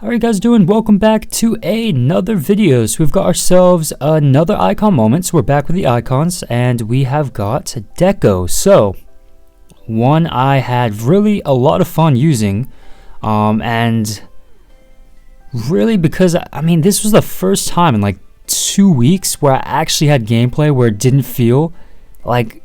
How are you guys doing? Welcome back to another video. So we've got ourselves another icon moment. So we're back with the icons and we have got Deco. So one I had really a lot of fun using, and really because I mean this was the first time in like 2 weeks where I actually had gameplay where it didn't feel like,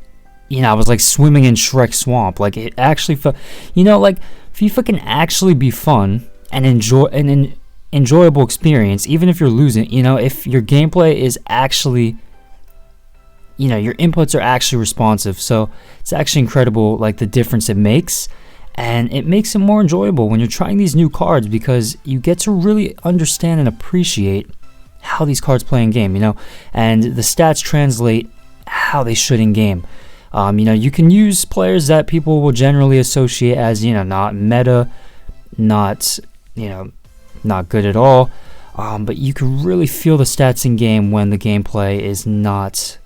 you know, I was like swimming in Shrek Swamp. Like it actually felt, you know, like FIFA can actually be fun and an enjoyable experience even if you're losing, you know, if your gameplay is actually, you know, your inputs are actually responsive. So it's actually incredible, like the difference it makes, and it makes it more enjoyable when you're trying these new cards because you get to really understand and appreciate how these cards play in game, you know, and the stats translate how they should in game. You know, you can use players that people will generally associate as, you know, not meta, not, you know, not good at all, but you can really feel the stats in game when the gameplay is not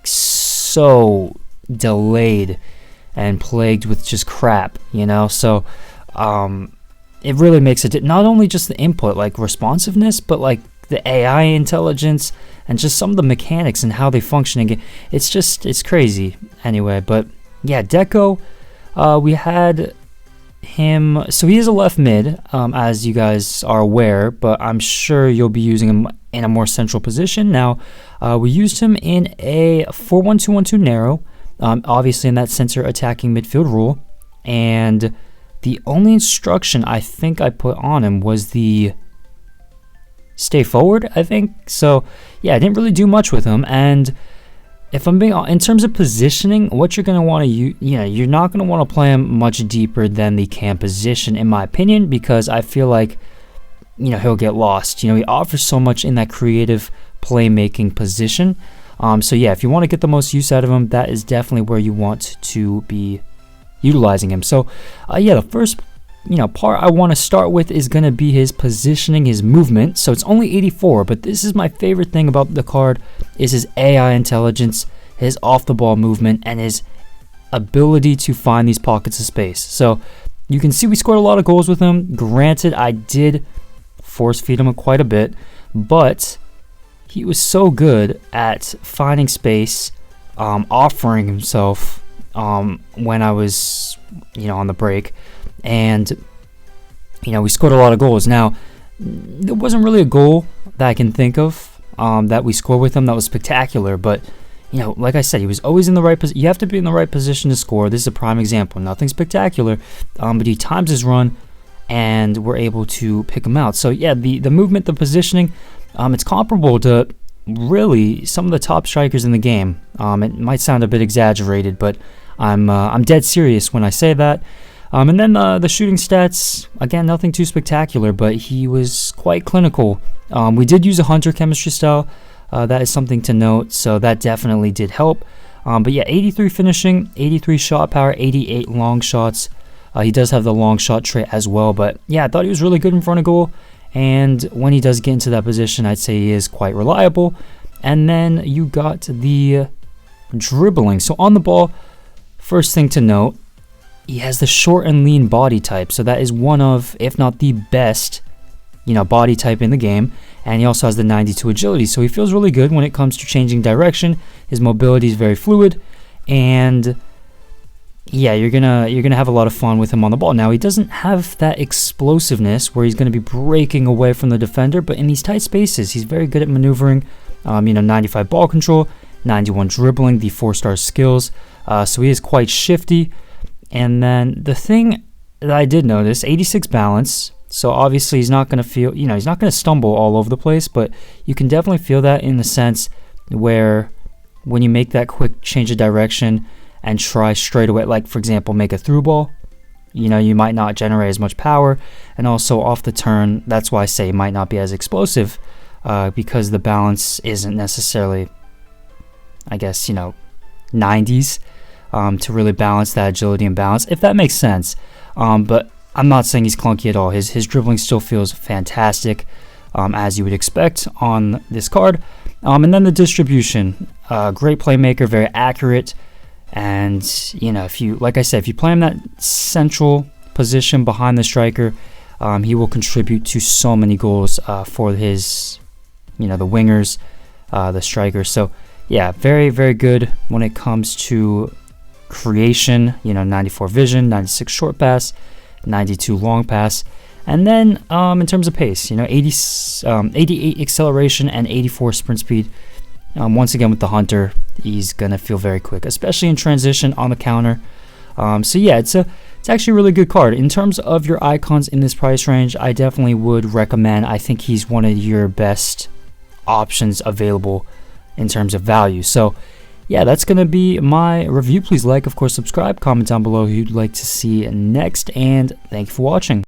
so delayed and plagued with just crap, you know. So it really makes it not only just the input like responsiveness, but like the AI intelligence and just some of the mechanics and how they function in game. It's crazy anyway. But yeah, Deco, we had him, so he is a left mid, as you guys are aware, but I'm sure you'll be using him in a more central position. Now we used him in a 4-1-2-1-2 narrow, obviously in that center attacking midfield rule, and the only instruction I think I put on him was the stay forward, I think. So yeah, I didn't really do much with him. And if I'm being in terms of positioning, what you're going to want to use, you know, you're not going to want to play him much deeper than the cam position, in my opinion, because I feel like, you know, he'll get lost. You know, he offers so much in that creative playmaking position. So yeah, if you want to get the most use out of him, that is definitely where you want to be utilizing him. So yeah, the first, you know, part I want to start with is going to be his positioning, his movement. So it's only 84, but this is my favorite thing about the card is his AI intelligence, his off the ball movement, and his ability to find these pockets of space. So you can see we scored a lot of goals with him. Granted, I did force feed him quite a bit, but he was so good at finding space, offering himself when I was, you know, on the break. And, you know, we scored a lot of goals. Now, there wasn't really a goal that I can think of that we scored with him that was spectacular. But, you know, like I said, he was always in the right position. You have to be in the right position to score. This is a prime example. Nothing spectacular, but he times his run, and we're able to pick him out. So, yeah, the movement, the positioning, it's comparable to really some of the top strikers in the game. It might sound a bit exaggerated, but I'm dead serious when I say that. And then the shooting stats, again, nothing too spectacular, but he was quite clinical. We did use a hunter chemistry style. That is something to note, so that definitely did help. But yeah, 83 finishing, 83 shot power, 88 long shots. He does have the long shot trait as well, but yeah, I thought he was really good in front of goal. And when he does get into that position, I'd say he is quite reliable. And then you got the dribbling. So on the ball, first thing to note, he has the short and lean body type, so that is one of, if not the best, you know, body type in the game. And he also has the 92 agility, so he feels really good when it comes to changing direction. His mobility is very fluid, and yeah, you're gonna have a lot of fun with him on the ball. Now, he doesn't have that explosiveness where he's gonna be breaking away from the defender, but in these tight spaces, he's very good at maneuvering. You know, 95 ball control, 91 dribbling, the 4-star skills. So he is quite shifty. And then the thing that I did notice, 86 balance. So obviously he's not going to feel, you know, he's not going to stumble all over the place, but you can definitely feel that in the sense where when you make that quick change of direction and try straight away, like for example, make a through ball, you know, you might not generate as much power. And also off the turn, that's why I say it might not be as explosive, because the balance isn't necessarily, I guess, you know, 90s. To really balance that agility and balance, if that makes sense. But I'm not saying he's clunky at all. His dribbling still feels fantastic, as you would expect on this card. And then the distribution, great playmaker, very accurate. And, you know, if you, like I said, if you play him that central position behind the striker, He will contribute to so many goals for his, the wingers, the strikers. So yeah, very, very good when it comes to creation. 94 vision, 96 short pass, 92 long pass. And then in terms of pace, 88 acceleration and 84 sprint speed. Once again with the Hunter, he's gonna feel very quick, especially in transition on the counter. So yeah, it's actually a really good card. In terms of your icons in this price range, I definitely would recommend. I think he's one of your best options available in terms of value. So yeah, that's gonna be my review. Please like, of course, subscribe, comment down below who you'd like to see next, and thank you for watching.